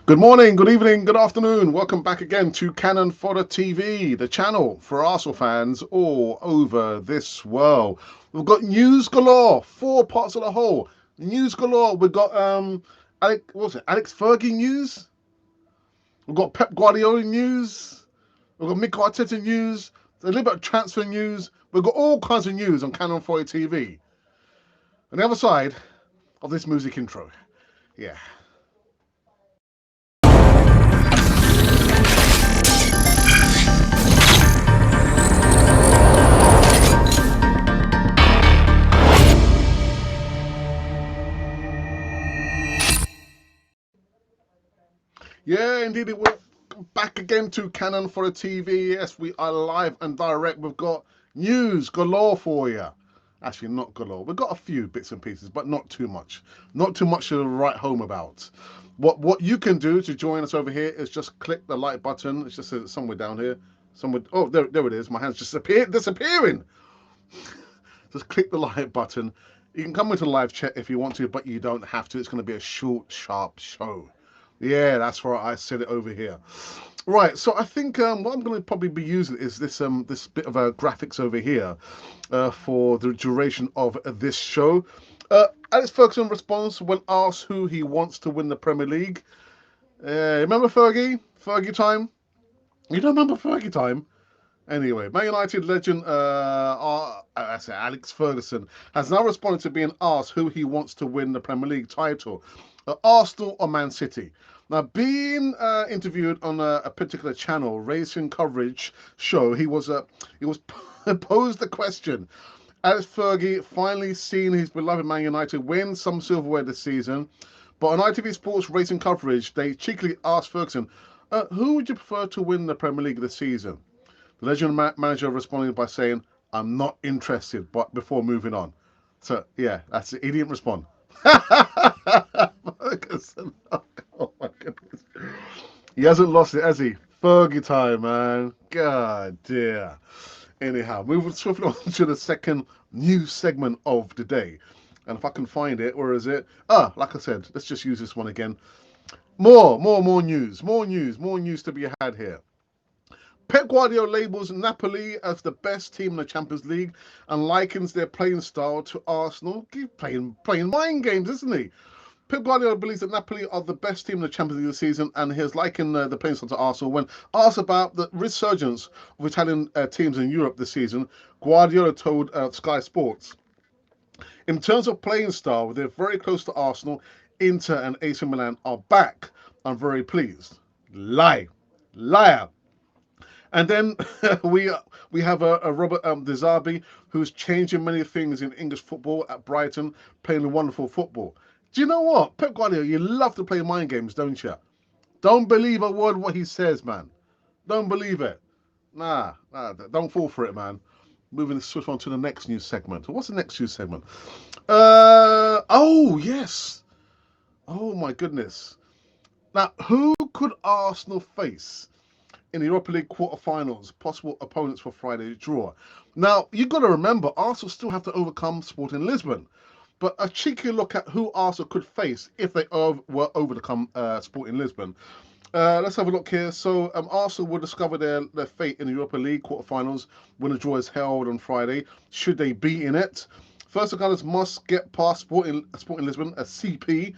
Good morning, good evening, good afternoon. Welcome back again to Cannon Fodder TV, the channel for Arsenal fans all over this world. We've got news galore, four parts of the whole. News galore. We've got Alex Fergie news. We've got Pep Guardiola news. We've got Mikel Arteta news. A little bit of transfer news. We've got all kinds of news on Cannon Fodder TV. On the other side of this music intro. Yeah. Yeah, indeed, we're back again to Cannon for the TV. Yes, we are live and direct. We've got news galore for you. Actually, not galore. We've got a few bits and pieces, but not too much. Not too much to write home about. What you can do to join us over here is just click the like button. It's just somewhere down here. Somewhere. Oh, there it is. My hand's just disappearing. Just click the like button. You can come into the live chat if you want to, but you don't have to. It's going to be a short, sharp show. Yeah, that's right. I said it over here. Right. So I think what I'm going to probably be using is this bit of graphics over here for the duration of this show. Alex Ferguson responds when asked who he wants to win the Premier League. Remember Fergie? Fergie time? You don't remember Fergie time? Anyway, Man United legend Alex Ferguson has now responded to being asked who he wants to win the Premier League title, Arsenal or Man City. Now, being interviewed on a particular channel, Racing Coverage show, he was posed the question. Alex Fergie finally seen his beloved Man United win some silverware this season, but on ITV Sports Racing Coverage, they cheekily asked Ferguson, who would you prefer to win the Premier League this season? The legend manager responded by saying, I'm not interested, but before moving on. So, yeah, that's it. He didn't respond. Ferguson. Oh, my goodness. He hasn't lost it, has he? Fergie time, man. God dear. Anyhow, moving swiftly on to the second news segment of the day. And if I can find it, where is it? Like I said, let's just use this one again. More news. More news to be had here. Pep Guardiola labels Napoli as the best team in the Champions League and likens their playing style to Arsenal. He's playing mind games, isn't he? Pep Guardiola believes that Napoli are the best team in the Champions League this season, and he has likened the playing style to Arsenal. When asked about the resurgence of Italian teams in Europe this season, Guardiola told Sky Sports, in terms of playing style, they're very close to Arsenal. Inter and AC Milan are back. I'm very pleased. Liar. And then we have a Robert De Zerbi who's changing many things in English football at Brighton, playing wonderful football. Do you know what? Pep Guardiola, you love to play mind games, don't you? Don't believe a word what he says, man. Don't believe it. Nah, don't fall for it, man. Moving switch on to the next news segment. What's the next news segment? Oh, yes. Oh, my goodness. Now, who could Arsenal face in the Europa League quarterfinals, possible opponents for Friday's draw? Now, you've got to remember, Arsenal still have to overcome Sporting Lisbon. But a cheeky look at who Arsenal could face if they were overcome Sporting Lisbon. Let's have a look here. So Arsenal will discover their fate in the Europa League quarterfinals when the draw is held on Friday, should they be in it. First, the Gunners must get past Sporting Lisbon, a CP,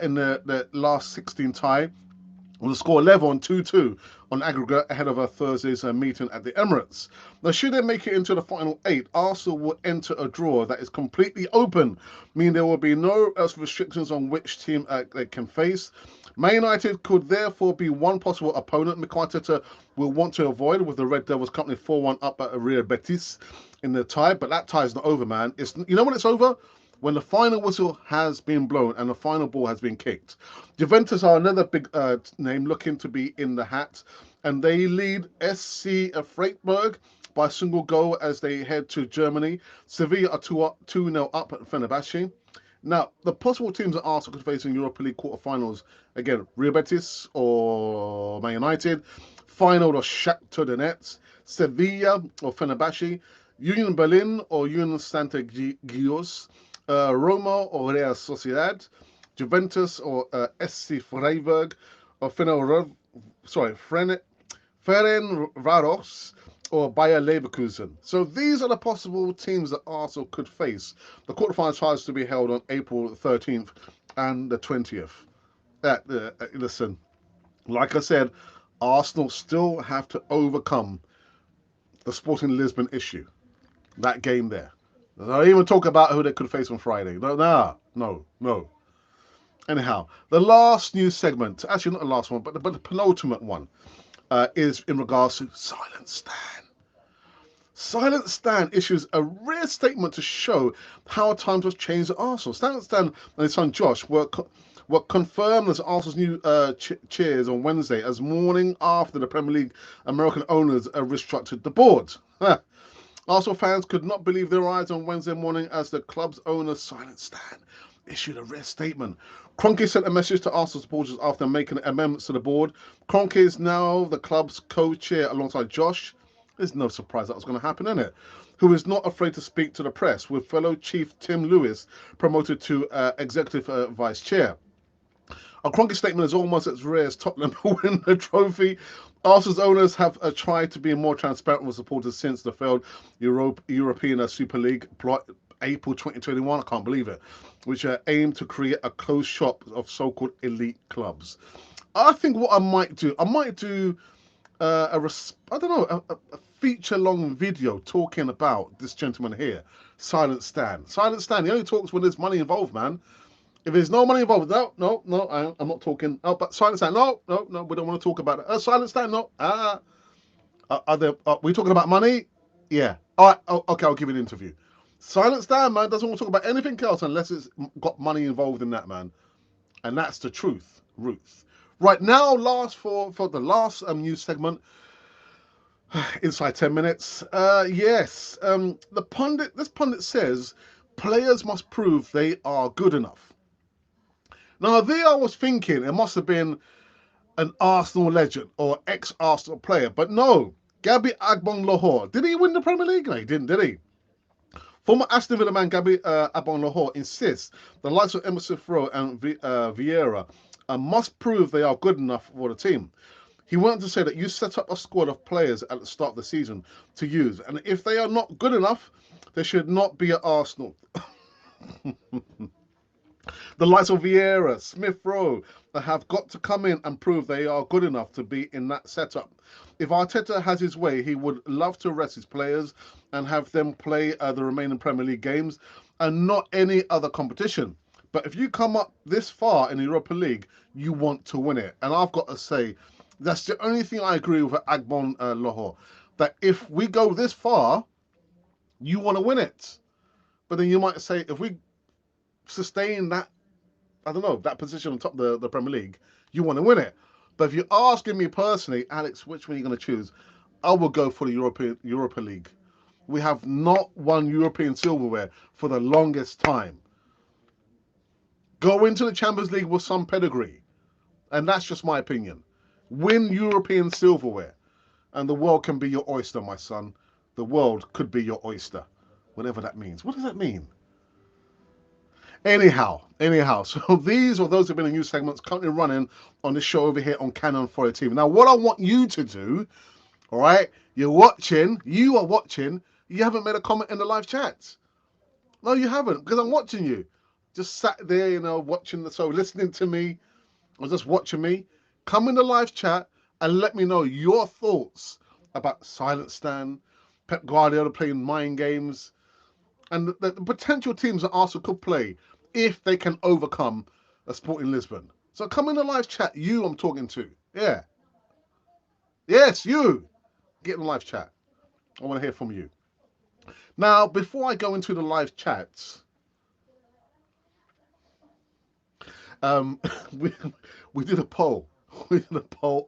in the last 16 tie, with a score level on 2-2 on aggregate ahead of Thursday's meeting at the Emirates. Now, should they make it into the final 8, Arsenal will enter a draw that is completely open, meaning there will be no restrictions on which team they can face. Man United could therefore be one possible opponent Mikel Arteta will want to avoid, with the Red Devils currently 4-1 up at Real Betis in the tie. But that tie is not over, man. You know when it's over? When the final whistle has been blown and the final ball has been kicked. Juventus are another big name looking to be in the hat, and they lead SC Freiburg by a single goal as they head to Germany. Sevilla are 2-0 up at Fenerbahce. Now, the possible teams that Arsenal could face in Europa League quarterfinals, again, Real Betis or Man United, Feyenoord or Shakhtar Donetsk, Sevilla or Fenerbahce, Union Berlin or Union Santa Gios, Roma or Real Sociedad, Juventus or SC Freiburg, or Ferencvaros or Bayer Leverkusen. So these are the possible teams that Arsenal could face. The quarterfinal trials to be held on April 13th and the 20th. Listen, like I said, Arsenal still have to overcome the Sporting Lisbon issue. That game there. Don't even talk about who they could face on Friday. No. Anyhow, the last news segment, actually not the last one, but the penultimate one, is in regards to Silent Stan. Silent Stan issues a rare statement to show how times have changed at Arsenal. Silent Stan and his son Josh were confirmed as Arsenal's new chairs on Wednesday, as morning after the Premier League American owners restructured the board. Arsenal fans could not believe their eyes on Wednesday morning as the club's owner, Silent Stan, issued a rare statement. Kroenke sent a message to Arsenal supporters after making amendments to the board. Kroenke is now the club's co-chair alongside Josh. There's no surprise that was going to happen, is it? Who is not afraid to speak to the press, with fellow chief Tim Lewis promoted to executive vice chair. A Kroenke statement is almost as rare as Tottenham win the trophy. Arsenal's owners have tried to be more transparent with supporters since the failed European Super League plot April 2021. I can't believe it, which aimed to create a closed shop of so-called elite clubs. I think what I might do a feature-long video talking about this gentleman here, Silent Stan. Silent Stan, he only talks when there's money involved, man. If there's no money involved, no, I'm not talking. Oh, but Silent Stan, no, we don't want to talk about it. Silent Stan, no. We talking about money? Yeah. All right, okay, I'll give you an interview. Silent Stan, man, doesn't want to talk about anything else unless it's got money involved in that, man. And that's the truth, Ruth. Right now, for the last news segment, inside 10 minutes. Yes, this pundit says players must prove they are good enough. Now, there I was thinking it must have been an Arsenal legend or ex-Arsenal player, but no, Gabby Agbonlahor. Did he win the Premier League? No, he didn't, did he? Former Aston Villa man Gabby Agbonlahor insists the likes of Emerson Rowe and Vieira must prove they are good enough for the team. He went on to say that you set up a squad of players at the start of the season to use, and if they are not good enough, they should not be at Arsenal. The likes of Vieira, Smith Rowe, have got to come in and prove they are good enough to be in that setup. If Arteta has his way, he would love to rest his players and have them play the remaining Premier League games and not any other competition. But if you come up this far in the Europa League, you want to win it. And I've got to say, that's the only thing I agree with Agbonlahor. That if we go this far, you want to win it. But then you might say, if we sustain that, I don't know, that position on top of the Premier League, you want to win it. But if you're asking me personally, Alex, which one are you going to choose? I will go for the Europa League. We have not won European silverware for the longest time. Go into the Champions League with some pedigree. And that's just my opinion. Win European silverware. And the world can be your oyster, my son. The world could be your oyster. Whatever that means. What does that mean? Anyhow, so these or those have been the news segments currently running on this show over here on Canon Foyer TV. Now, what I want you to do, all right, you are watching, you haven't made a comment in the live chat. No, you haven't, because I'm watching you. Just sat there, watching the show, listening to me, or just watching me. Come in the live chat and let me know your thoughts about Silent Stan, Pep Guardiola playing mind games, and the potential teams that Arsenal could play if they can overcome a Sporting Lisbon. So come in the live chat, you I'm talking to. Yeah. Yes, you. Get in the live chat. I want to hear from you. Now, before I go into the live chats, we did a poll. We did a poll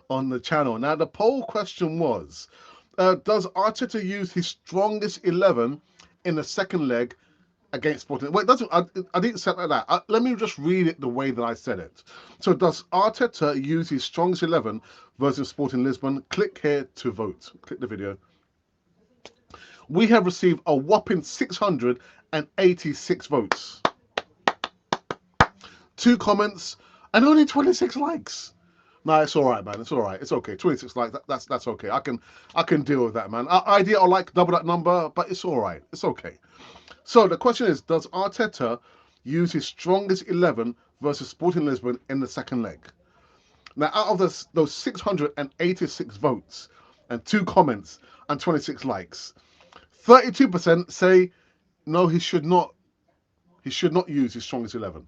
on the channel. Now, the poll question was, does Arteta use his strongest 11 in the second leg against Sporting? Well, it doesn't. I didn't say it like that. Let me just read it the way that I said it. So, does Arteta use his strongest 11 versus Sporting Lisbon? Click here to vote. Click the video. We have received a whopping 686 votes. 2 comments and only 26 likes. No, it's all right, man. It's all right. It's okay. 26 likes. That's okay. I can deal with that, man. Idea I like double that number, but it's all right. It's okay. So the question is, does Arteta use his strongest 11 versus Sporting Lisbon in the second leg? Now, out of those 686 votes and 2 comments and 26 likes, 32% say no, he should not. He should not use his strongest 11.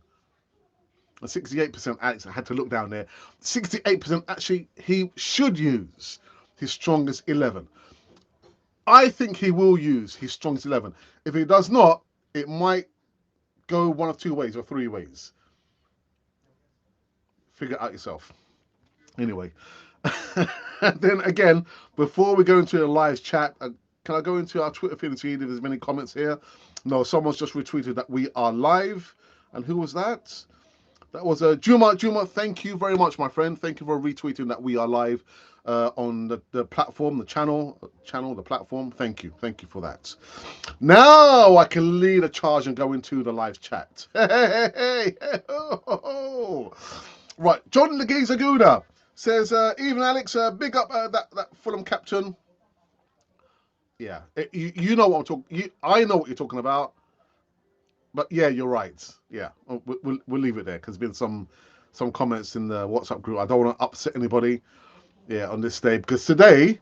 And 68%, Alex, I had to look down there. 68% actually he should use his strongest 11. I think he will use his strongest 11. If he does not, it might go one of two ways or three ways. Figure it out yourself. Anyway, and then again, before we go into the live chat, can I go into our Twitter feed and see if there's many comments here? No, someone's just retweeted that we are live. And who was that? That was Juma. Juma, thank you very much, my friend. Thank you for retweeting that we are live on the platform, the channel, the platform. Thank you. Thank you for that. Now I can lead a charge and go into the live chat. Hey. Oh. Right, John Legiza says, even Alex, big up that Fulham captain. Yeah, you know what I'm talking. I know what you're talking about. But yeah, you're right. Yeah, we'll leave it there because there's been some comments in the WhatsApp group. I don't want to upset anybody. Yeah, on this day because today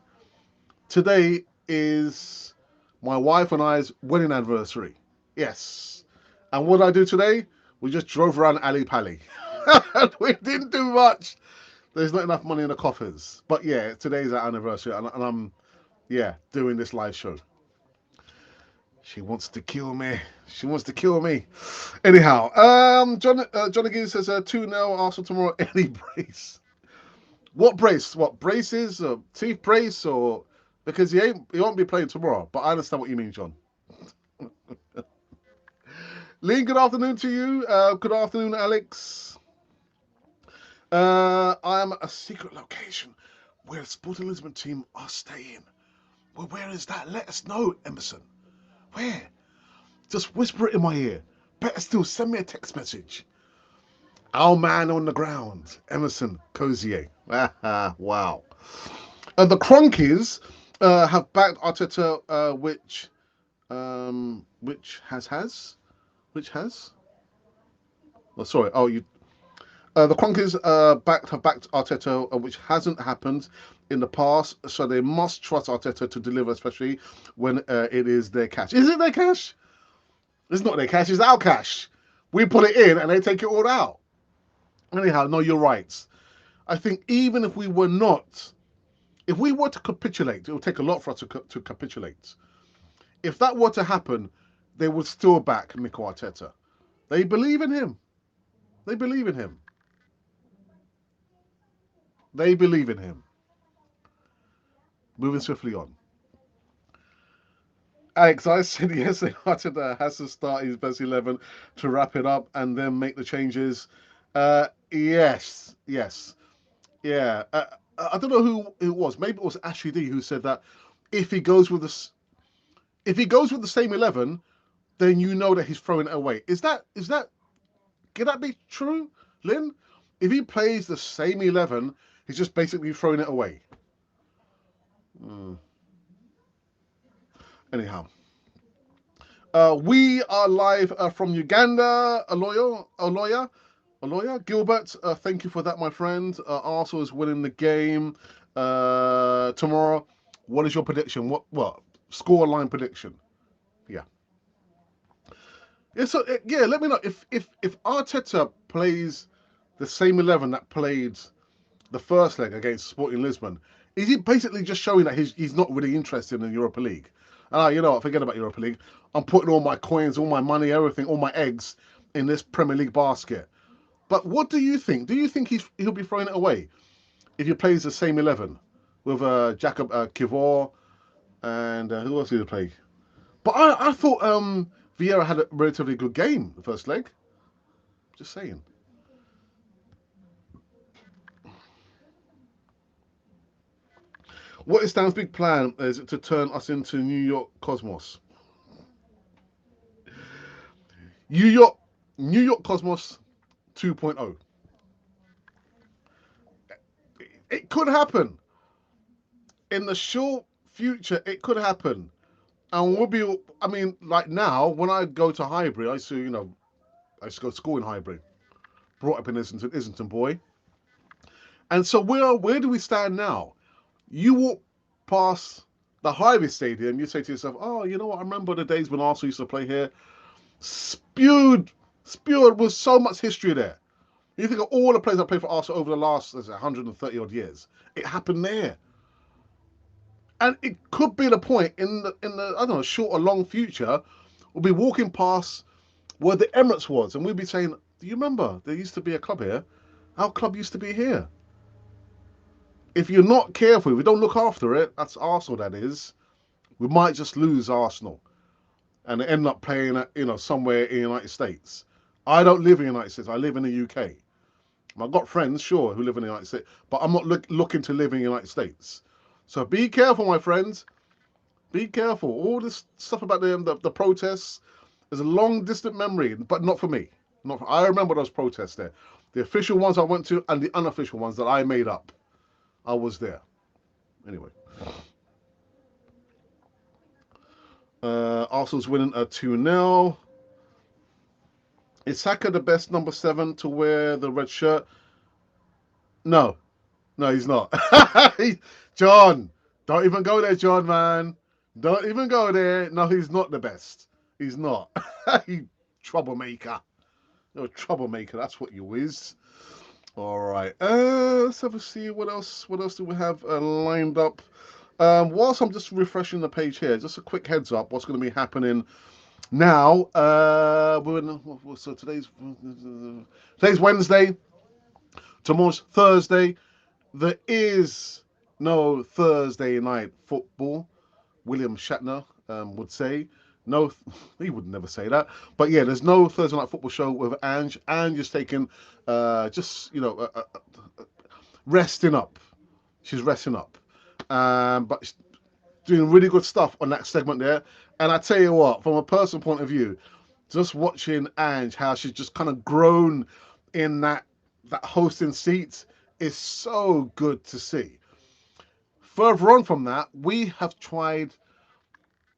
is my wife and I's wedding anniversary. Yes, and what did I do today? We just drove around Ali Pali. We didn't do much. There's not enough money in the coffers. But yeah, today's our anniversary, and I'm doing this live show. She wants to kill me. She wants to kill me. Anyhow, John again says 2-0 Arsenal tomorrow. Any brace? What brace? What braces? Teeth brace or because he won't be playing tomorrow. But I understand what you mean, John. Lee, good afternoon to you. Good afternoon, Alex. I am at a secret location where the Sporting Lisbon team are staying. Well, where is that? Let us know, Emerson. Where? Just whisper it in my ear. Better still, send me a text message. Our man on the ground, Emerson Cozier. Wow. The Cronkies have backed Arteta, which has. Oh, sorry. Oh, you. The Cronkies have backed Arteta, which hasn't happened in the past. So they must trust Arteta to deliver, especially when it is their cash. Is it their cash? It's not their cash. It's our cash. We put it in and they take it all out. Anyhow, no, you're right. I think even if we were to capitulate, it would take a lot for us to capitulate. If that were to happen, they would still back Mikel Arteta. They believe in him. They believe in him. They believe in him. Moving swiftly on. Alex, I said yesterday Arteta has to start his best 11 to wrap it up and then make the changes. Yes. Yeah. I don't know who it was. Maybe it was Ashley D who said that if he goes with the same 11, then you know that he's throwing it away. Can that be true, Lynn? If he plays the same 11, he's just basically throwing it away. Anyhow. We are live from Uganda. Aloya. Gilbert, thank you for that, my friend. Arsenal is winning the game tomorrow. What is your prediction? What score line prediction? Yeah. Yeah. So let me know if Arteta plays the same 11 that played the first leg against Sporting Lisbon. Is he basically just showing that he's not really interested in Europa League? You know what? Forget about Europa League. I'm putting all my coins, all my money, everything, all my eggs in this Premier League basket. But what do you think? Do you think he'll be throwing it away if he plays the same 11 with Jacob Kivor and who else did he play? But I thought Vieira had a relatively good game the first leg. Just saying. What is Stan's big plan? Is it to turn us into New York Cosmos? New York Cosmos 2.0. It could happen in the short future. It could happen, and we'll be. I mean, like now, when I go to Highbury, I used to, I used to go to school in Highbury. Brought up in Islington boy. And so where do we stand now? You walk past the Highbury Stadium, you say to yourself, "Oh, you know what? I remember the days when Arsenal used to play here. Spewed, spewed with so much history there. You think of all the players that played for Arsenal over the last 130 odd years. It happened there, and it could be the point in the I don't know short or long future. We'll be walking past where the Emirates was, and we'll be saying, "Do you remember there used to be a club here? Our club used to be here." If you're not careful, if we don't look after it, that's Arsenal. That is, we might just lose Arsenal and end up playing at somewhere in the United States. I don't live in the United States. I live in the UK. I've got friends, sure, who live in the United States, but I'm not looking to live in the United States. So be careful, my friends. Be careful. All this stuff about the protests is a long distant memory, but not for me. Not for, I remember those protests there, the official ones I went to and the unofficial ones that I made up. I was there. Anyway, Arsenal's winning a 2-0. Is Saka the best number 7 to wear the red shirt? No, no, he's not. John, don't even go there, John, man. Don't even go there. No, he's not the best. He's not. You troublemaker. You're a troublemaker. That's what you is. All right. Let's have a see. What else? What else do we have lined up? Whilst I'm just refreshing the page here, just a quick heads up. What's going to be happening now? So today's Wednesday. Tomorrow's Thursday. There is no Thursday night football. William Shatner would say. No, he would never say that. But yeah, there's no Thursday night football show with Ange. Ange is taking, resting up. She's resting up. But she's doing really good stuff on that segment there. And I tell you what, from a personal point of view, just watching Ange, how she's just kind of grown in that hosting seat is so good to see. Further on from that, we have tried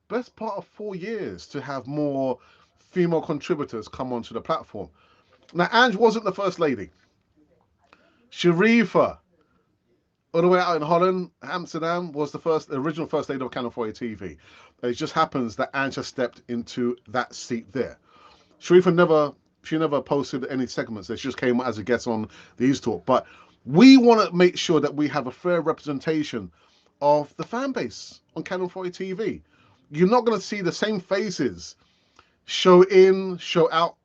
best part of 4 years to have more female contributors come onto the platform. Now, Ange wasn't the first lady. Sharifa, all the way out in Holland, Amsterdam, was the original first lady of Channel 4 TV. It just happens that Ange has stepped into that seat there. Sharifa never posted any segments. She just came as a guest on the East Talk. But we want to make sure that we have a fair representation of the fan base on Channel 4 TV. You're not going to see the same faces show in, show out,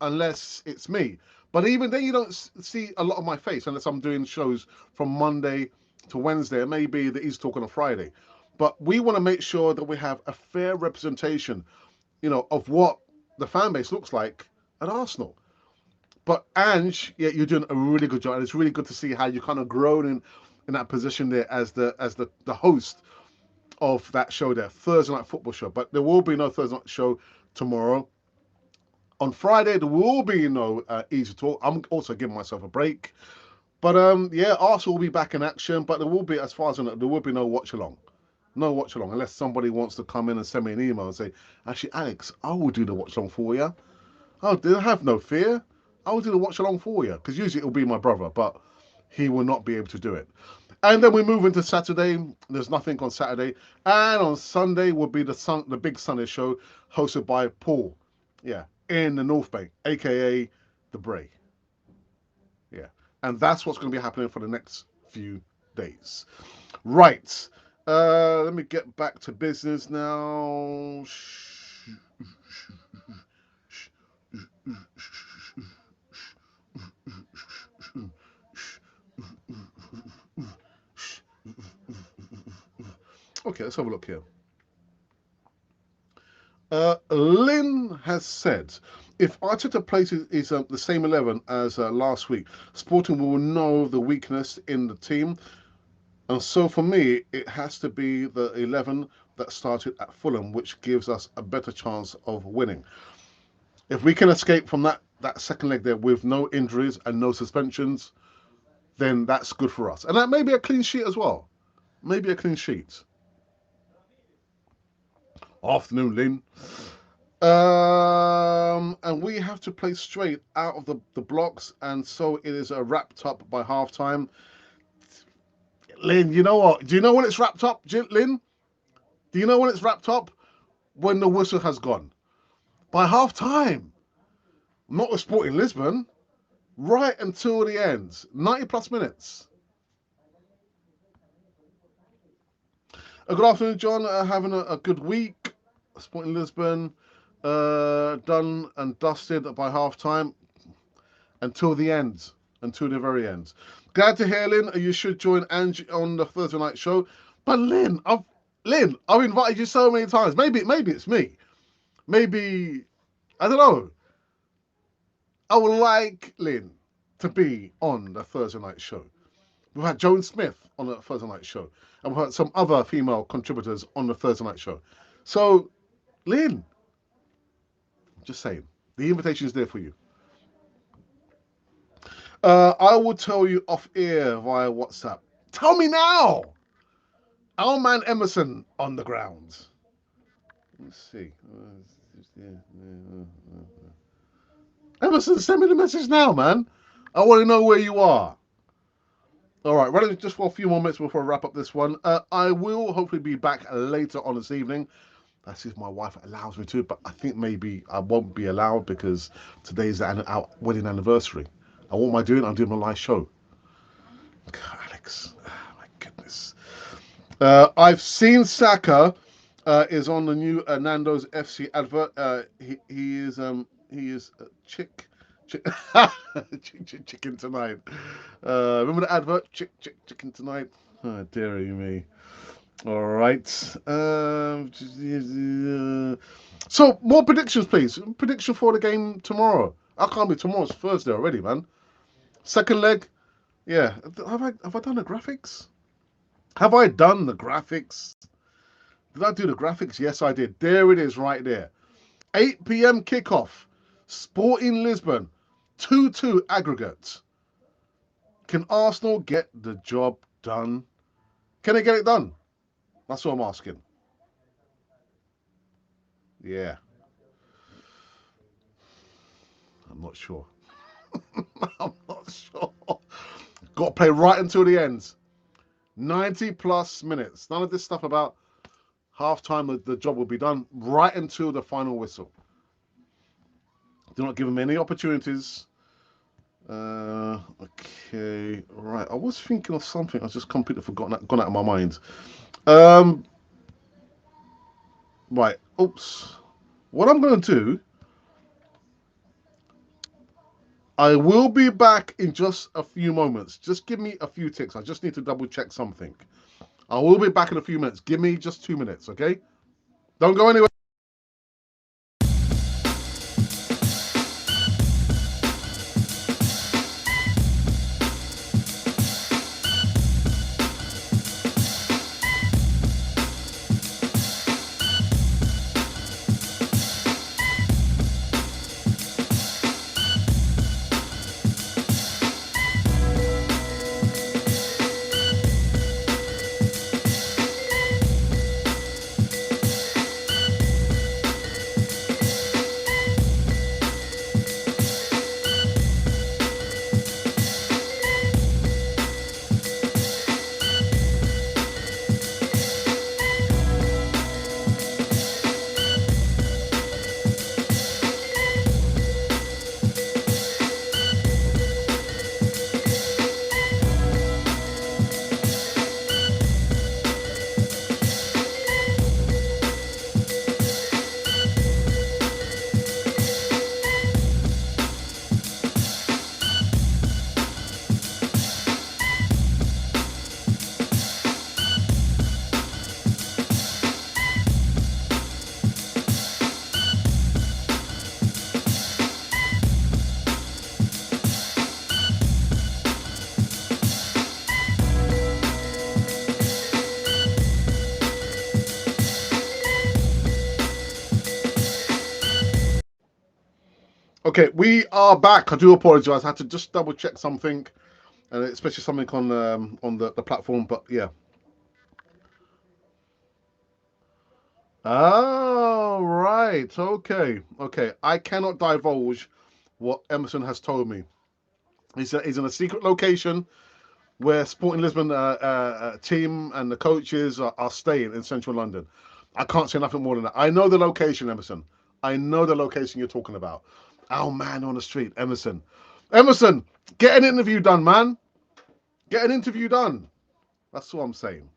unless it's me. But even then, you don't see a lot of my face unless I'm doing shows from Monday to Wednesday, and maybe the East Talk on a Friday. But we want to make sure that we have a fair representation, of what the fan base looks like at Arsenal. But Ange, yeah, you're doing a really good job, and it's really good to see how you kind of grown in that position there as the host of that show there, Thursday night football show. But there will be no Thursday night show tomorrow. On Friday, there will be no Easy Talk. I'm also giving myself a break. But yeah, Arsenal will be back in action. But there will be, as far as I know, there will be no watch along. No watch along, unless somebody wants to come in and send me an email and say, actually, Alex, I will do the watch along for you. Oh, have no fear. I will do the watch along for you. Because usually it'll be my brother, but he will not be able to do it. And then we move into Saturday. There's nothing on Saturday. And on Sunday will be the big Sunday show hosted by Paul. Yeah, in the North Bank, aka the Bray. Yeah. And that's what's going to be happening for the next few days. Right. Let me get back to business now. Okay, let's have a look here. Lynn has said, if Arteta places is the same 11 as last week, Sporting will know the weakness in the team. And so for me, it has to be the 11 that started at Fulham, which gives us a better chance of winning. If we can escape from that second leg there with no injuries and no suspensions, then that's good for us. And that may be a clean sheet as well. Maybe a clean sheet. Afternoon, Lynn. And we have to play straight out of the blocks, and so it is wrapped up by halftime. Lynn, you know what? Do you know when it's wrapped up, Lynn? Do you know when it's wrapped up? When the whistle has gone. By halftime. Not with Sporting Lisbon. Right until the end. 90 plus minutes. Good afternoon, John. Having a good week. Sporting Lisbon done and dusted by halftime until the end, until the very end. Glad to hear, Lynn. You should join Angie on the Thursday night show. But Lynn, I've invited you so many times. Maybe it's me. Maybe I don't know. I would like Lynn to be on the Thursday night show. We've had Joan Smith on the Thursday night show, and we've had some other female contributors on the Thursday night show. So, Lynn, just saying, the invitation is there for you. I will tell you off air via WhatsApp. Tell me now. Our man Emerson on the ground. Let's see. Emerson, send me the message now, man. I want to know where you are. All right, running just for a few more minutes before I wrap up this one. I will hopefully be back later on this evening. That's if my wife allows me to, but I think maybe I won't be allowed because today's our wedding anniversary. And what am I doing? I'm doing my live show. God, Alex, oh, my goodness. I've seen Saka is on the new Nando's FC advert. He is chicken tonight. Remember the advert? Chicken tonight. Oh, dearie me. All right. So more predictions, please. Prediction for the game tomorrow. I can't be tomorrow's Thursday already, man. Second leg. Yeah. Have I done the graphics? Have I done the graphics? Did I do the graphics? Yes, I did. There it is right there. 8 p.m. kickoff. Sporting Lisbon. 2-2 aggregate. Can Arsenal get the job done? Can they get it done? That's what I'm asking. Yeah. I'm not sure. I'm not sure. Got to play right until the end. 90 plus minutes. None of this stuff about half time the job will be done. Right until the final whistle. Do not give them any opportunities. Okay. Right. I was thinking of something. I just completely gone out of my mind. Right. Oops. What I'm going to do, I will be back in just a few moments. Just give me a few ticks. I just need to double check something. I will be back in a few minutes. Give me just 2 minutes, okay? Don't go anywhere. Okay, we are back. I do apologize. I had to just double check something. and especially something on the platform. But yeah. Oh, right. Okay. Okay. I cannot divulge what Emerson has told me. He's in a secret location where Sporting Lisbon team and the coaches are staying in central London. I can't say nothing more than that. I know the location, Emerson. I know the location you're talking about. Our man on the street, Emerson. Emerson, get an interview done, man. Get an interview done. That's what I'm saying.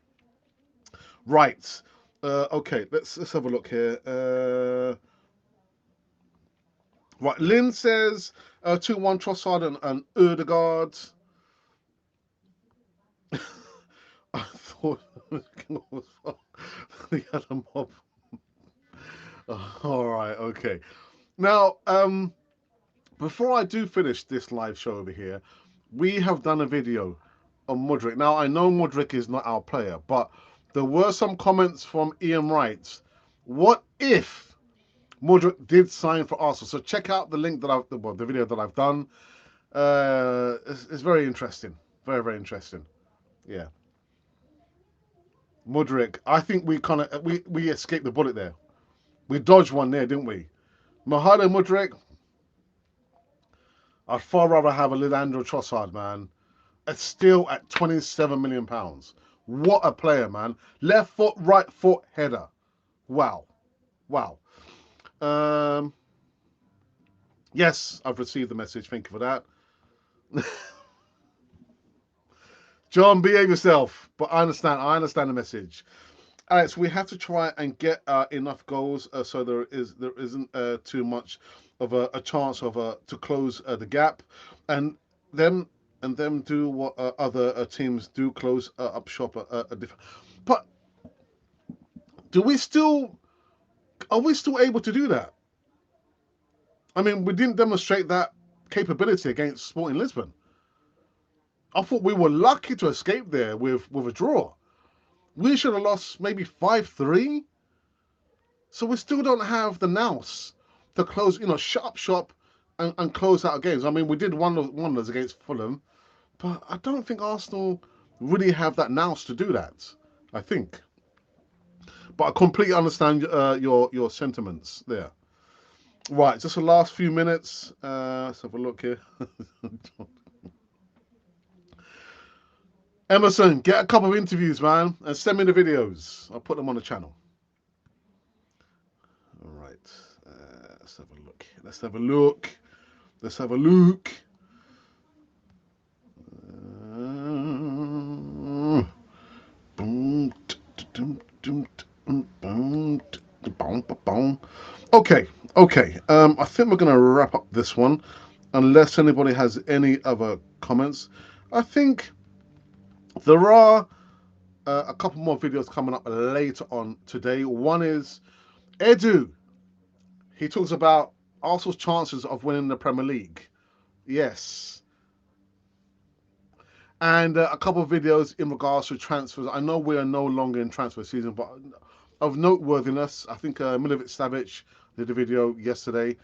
Right. Okay, let's have a look here. Right, Lynn says 2-1 Trossard and Odegaard. I thought the other mob. All right, okay. Now, before I do finish this live show over here, we have done a video on Mudryk. Now, I know Mudryk is not our player, but there were some comments from Ian Wright. What if Mudryk did sign for Arsenal? So check out the link that the video that I've done. It's very interesting. Very, very interesting. Yeah. Mudryk, I think we escaped the bullet there. We dodged one there, didn't we? Mahalo Mudryk, I'd far rather have a Leandro Trossard, man. It's still at £27 million. What a player, man. Left foot, right foot, header. Wow. Wow. Um, yes, I've received the message. Thank you for that. John, behave yourself. But I understand. I understand the message. Alex, we have to try and get enough goals so there isn't too much of a chance of to close the gap, and them them do what other teams do, close up shop But do we still are we still able to do that? I mean, we didn't demonstrate that capability against Sporting Lisbon. I thought we were lucky to escape there with a draw. We should have lost maybe 5-3. So we still don't have the nous to close, shut up shop and close out games. I mean, we did wonders against Fulham, but I don't think Arsenal really have that nous to do that. I think, but I completely understand your sentiments there. Right, just the last few minutes. Let's have a look here. Emerson, get a couple of interviews, man, and send me the videos. I'll put them on the channel. All right. Let's have a look. Let's have a look. Let's have a look. Okay, okay. I think we're going to wrap up this one, unless anybody has any other comments. I think there are a couple more videos coming up later on today. One is Edu. He talks about Arsenal's chances of winning the Premier League. Yes. And a couple of videos in regards to transfers. I know we are no longer in transfer season, but of noteworthiness, I think Milovic Savic did a video yesterday,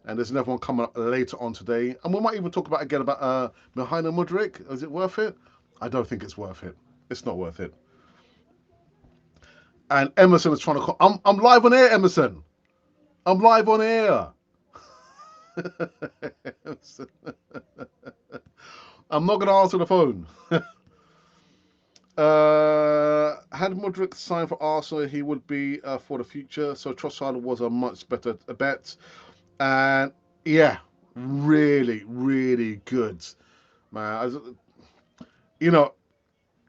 and there's another one coming up later on today. And we might even talk about again about Mihajlo Mudryk. Is it worth it? I don't think it's worth it. It's not worth it. And Emerson is trying to call. I'm live on air, Emerson. I'm live on air. I'm not going to answer the phone. Had Mudryk signed for Arsenal, he would be for the future. So Trossard was a much better bet. And yeah, really, really good, man.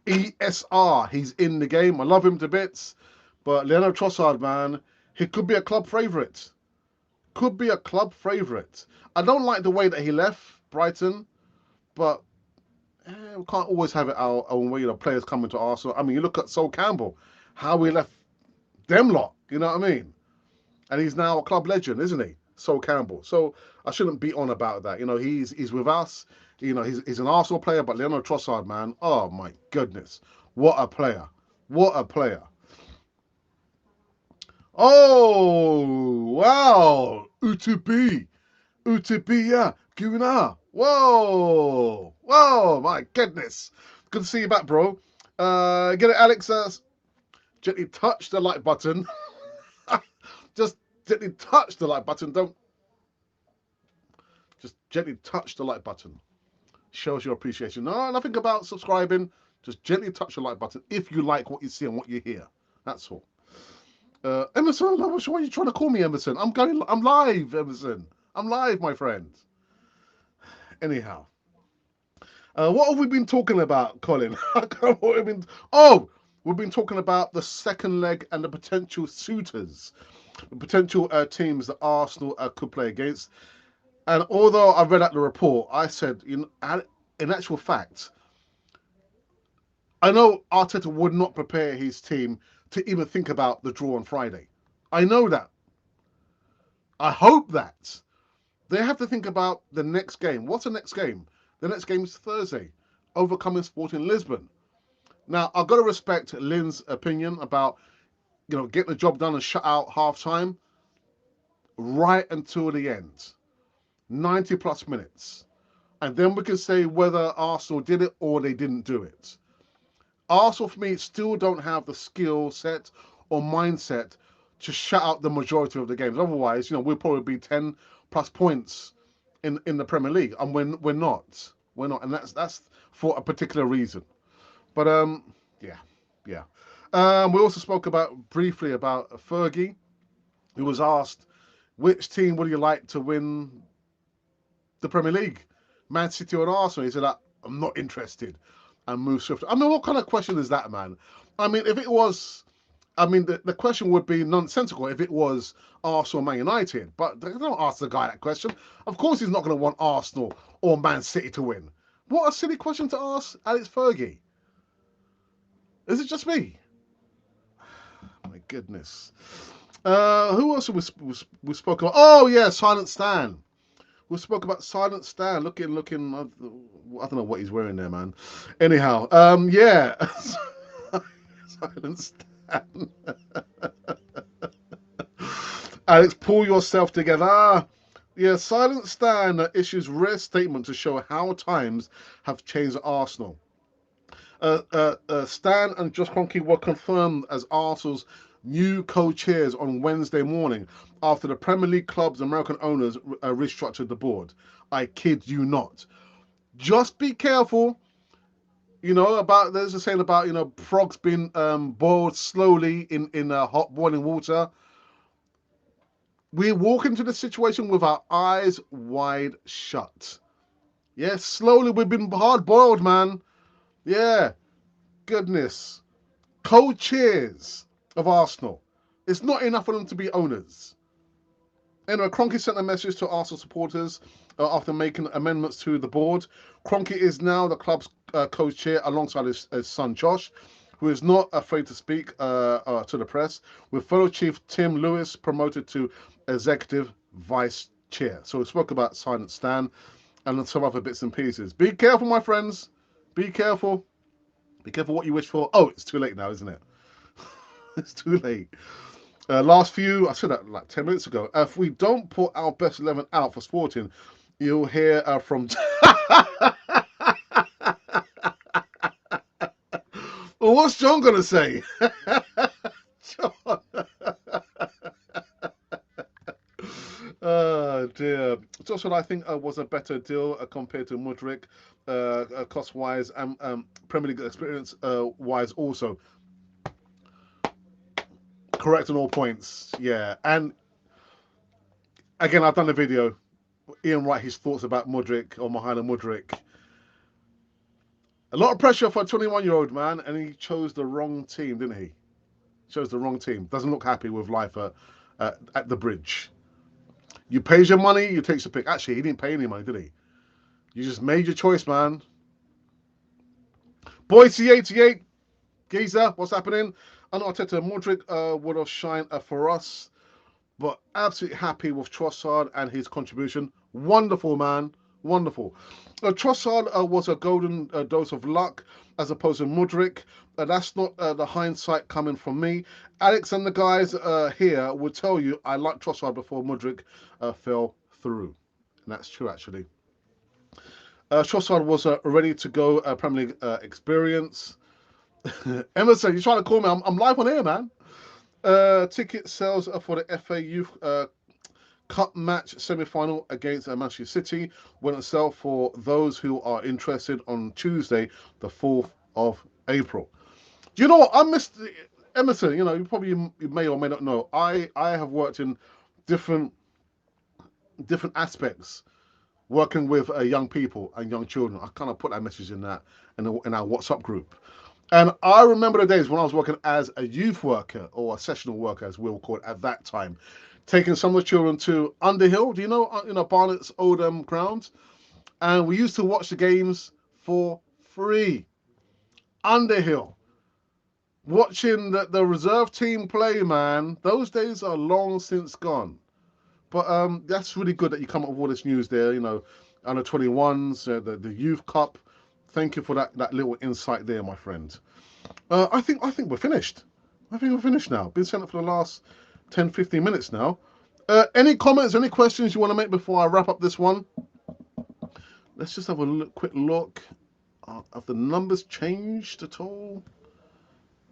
ESR, he's in the game. I love him to bits. But Leandro Trossard, man, he could be a club favourite. Could be a club favourite. I don't like the way that he left Brighton, but we can't always have it our own way. Players coming to Arsenal. I mean, you look at Sol Campbell, how we left them lot. You know what I mean? And he's now a club legend, isn't he? Sol Campbell. So I shouldn't be on about that. He's with us. He's an Arsenal player, but Leandro Trossard, man, oh my goodness, what a player! What a player! Oh wow, UTP, yeah, Guna. Whoa! Whoa! My goodness! Good to see you back, bro. Get it, Alex. Gently touch the like button. Just gently touch the like button. Don't just gently touch the like button. Shows your appreciation. No, nothing about subscribing. Just gently touch the like button if you like what you see and what you hear. That's all. Emerson, I'm not sure why you're trying to call me Emerson. I'm live, Emerson. I'm live, my friend. Anyhow, what have we been talking about, Colin? We've been talking about the second leg and the potential suitors, the potential teams that Arsenal could play against. And although I read out the report, I said, in actual fact, I know Arteta would not prepare his team to even think about the draw on Friday. I know that. I hope that. They have to think about the next game. What's the next game? The next game is Thursday, overcoming Sporting Lisbon. Now, I've got to respect Lynn's opinion about, getting the job done and shut out half time right until the end. 90 plus minutes. And then we can say whether Arsenal did it or they didn't do it. Arsenal, for me, still don't have the skill set or mindset to shut out the majority of the games. Otherwise, we'll probably be 10 plus points in the Premier League, and we're not. We're not, and that's for a particular reason. But yeah. We also spoke briefly about Fergie, who was asked which team would you like to win the Premier League, Man City or Arsenal. He said, I'm not interested, and move swift. I mean, what kind of question is that, man? I mean, if it was, the question would be nonsensical if it was Arsenal or Man United, but they don't ask the guy that question. Of course he's not going to want Arsenal or Man City to win. What a silly question to ask Alex Fergie. Is it just me? My goodness. Who else we spoke about? Oh, yeah, Silent Stan. We spoke about Silent Stan. Looking. I don't know what he's wearing there, man. Anyhow, yeah. Silent Stan. Alex, pull yourself together. Yeah, Silent Stan issues rare statement to show how times have changed at Arsenal. Stan and Josh Kroenke were confirmed as Arsenal's new co-chairs on Wednesday morning after the Premier League club's American owners restructured the board. I kid you not. Just be careful, there's a saying about, frogs being boiled slowly in hot boiling water. We walk into the situation with our eyes wide shut. Yeah, slowly we've been hard boiled, man. Yeah, goodness. Co-chairs of Arsenal. It's not enough for them to be owners. Anyway, Kroenke sent a message to Arsenal supporters after making amendments to the board. Kroenke is now the club's co-chair alongside his son Josh, who is not afraid to speak to the press, with fellow chief Tim Lewis promoted to executive vice chair. So we spoke about Silent Stan and some other bits and pieces. Be careful, my friends. Be careful. Be careful what you wish for. Oh, it's too late now, isn't it? It's too late. Last few, I said that like 10 minutes ago. If we don't put our best 11 out for Sporting, you'll hear from... Well, what's John going to say? John. Oh, dear. Just what I think was a better deal compared to Mudryk, cost-wise and Premier League experience-wise also. Correct on all points, yeah. And again, I've done a video. Ian Wright, his thoughts about Mudryk or Mohamed Mudryk. A lot of pressure for a 21-year-old man, and he chose the wrong team, didn't he? Chose the wrong team. Doesn't look happy with life at the bridge. You pays your money, you take your pick. Actually, he didn't pay any money, did he? You just made your choice, man. Boise 88, Giza, what's happening? And Arteta, Mudryk would have shined for us, but absolutely happy with Trossard and his contribution. Wonderful, man. Wonderful. Trossard was a golden dose of luck as opposed to Mudryk. That's not the hindsight coming from me. Alex and the guys here will tell you I liked Trossard before Mudryk fell through. And that's true, actually. Trossard was ready to go Premier League experience. Emerson, you're trying to call me? I'm live on air, man. Ticket sales for the FA Youth Cup match semi-final against Manchester City went on sale for those who are interested on Tuesday, the 4th of April. Do you know what? I missed Emerson. You know, you may or may not know. I have worked in different aspects working with young people and young children. I kind of put that message in that in our WhatsApp group. And I remember the days when I was working as a youth worker or a sessional worker, as we'll call it at that time, taking some of the children to Underhill. Do you know Barnett's old grounds? And we used to watch the games for free. Underhill. Watching the reserve team play, man. Those days are long since gone. But that's really good that you come up with all this news there. You know, under 21s, the Youth Cup. Thank you for that little insight there, my friend. I think we're finished. I think we're finished now. Been sent up for the last 10, 15 minutes now. Any comments, any questions you want to make before I wrap up this one? Let's just have a quick look. Have the numbers changed at all?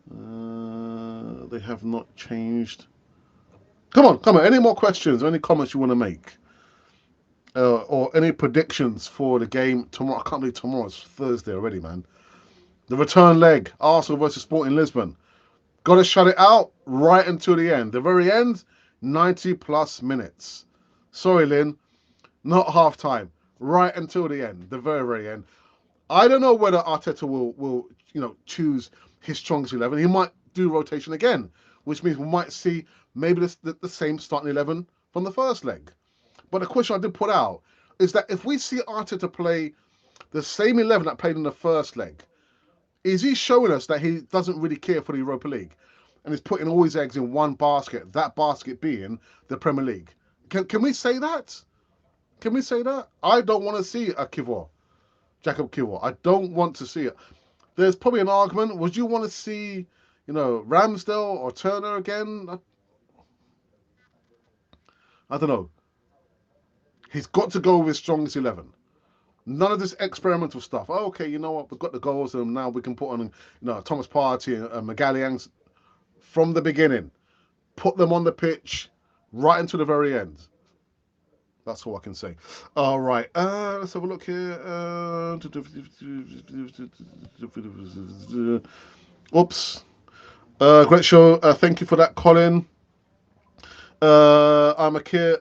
They have not changed. Come on. Any more questions or any comments you want to make? Or any predictions for the game tomorrow? I can't believe tomorrow's Thursday already, man. The return leg, Arsenal versus Sporting Lisbon. Got to shut it out right until the end. The very end, 90 plus minutes. Sorry, Lynn, not half time. Right until the end, the very, very end. I don't know whether Arteta will choose his strongest 11. He might do rotation again, which means we might see maybe the same starting 11 from the first leg. But the question I did put out is that if we see Arteta play the same 11 that played in the first leg, is he showing us that he doesn't really care for the Europa League and is putting all his eggs in one basket, that basket being the Premier League? Can we say that? Can we say that? I don't want to see a Jacob Kiwior. I don't want to see it. There's probably an argument. Would you want to see, Ramsdale or Turner again? I don't know. He's got to go with his strongest 11. None of this experimental stuff. Oh, okay, you know what? We've got the goals, and now we can put on, Thomas Partey and Magalhães from the beginning. Put them on the pitch right until the very end. That's all I can say. All right, let's have a look here. Oops. Great show. Thank you for that, Colin. I'm a kid.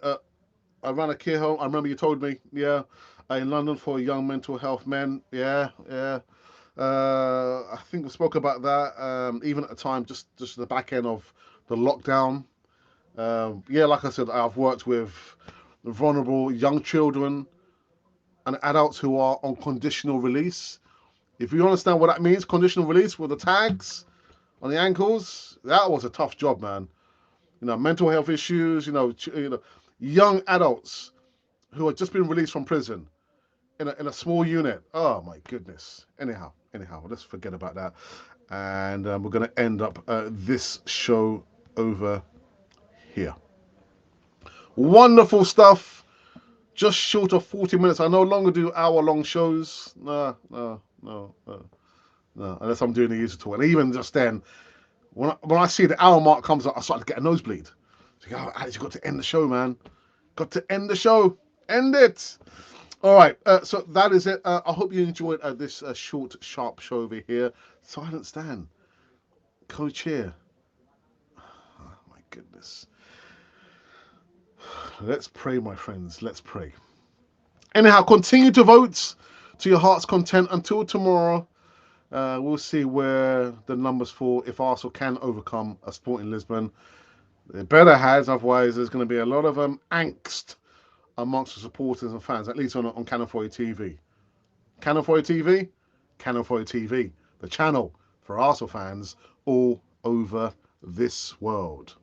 I ran a care home. I remember you told me, yeah, in London for young mental health men. Yeah. I think we spoke about that even at the time, just the back end of the lockdown. Yeah, like I said, I've worked with vulnerable young children and adults who are on conditional release. If you understand what that means, conditional release with the tags on the ankles, that was a tough job, man. Mental health issues. Young adults who had just been released from prison in a small unit. Oh my goodness. Anyhow, let's forget about that. And we're going to end up this show over here. Wonderful stuff. Just short of 40 minutes. I no longer do hour-long shows. No. Unless I'm doing the user tour. And even just then, when I see the hour mark comes up, I start to get a nosebleed. So, Alex, you've got to end the show, man. Got to end the show. End it. All right. So that is it. I hope you enjoyed this short, sharp show over here. Silent Stan. Co-chair. Oh, my goodness. Let's pray, my friends. Let's pray. Anyhow, continue to vote to your heart's content until tomorrow. We'll see where the numbers fall if Arsenal can overcome a Sporting Lisbon. They better has, otherwise there's going to be a lot of angst amongst the supporters and fans, at least on Cannon Foyer TV. Cannon Foyer TV? Cannon Foyer TV, the channel for Arsenal fans all over this world.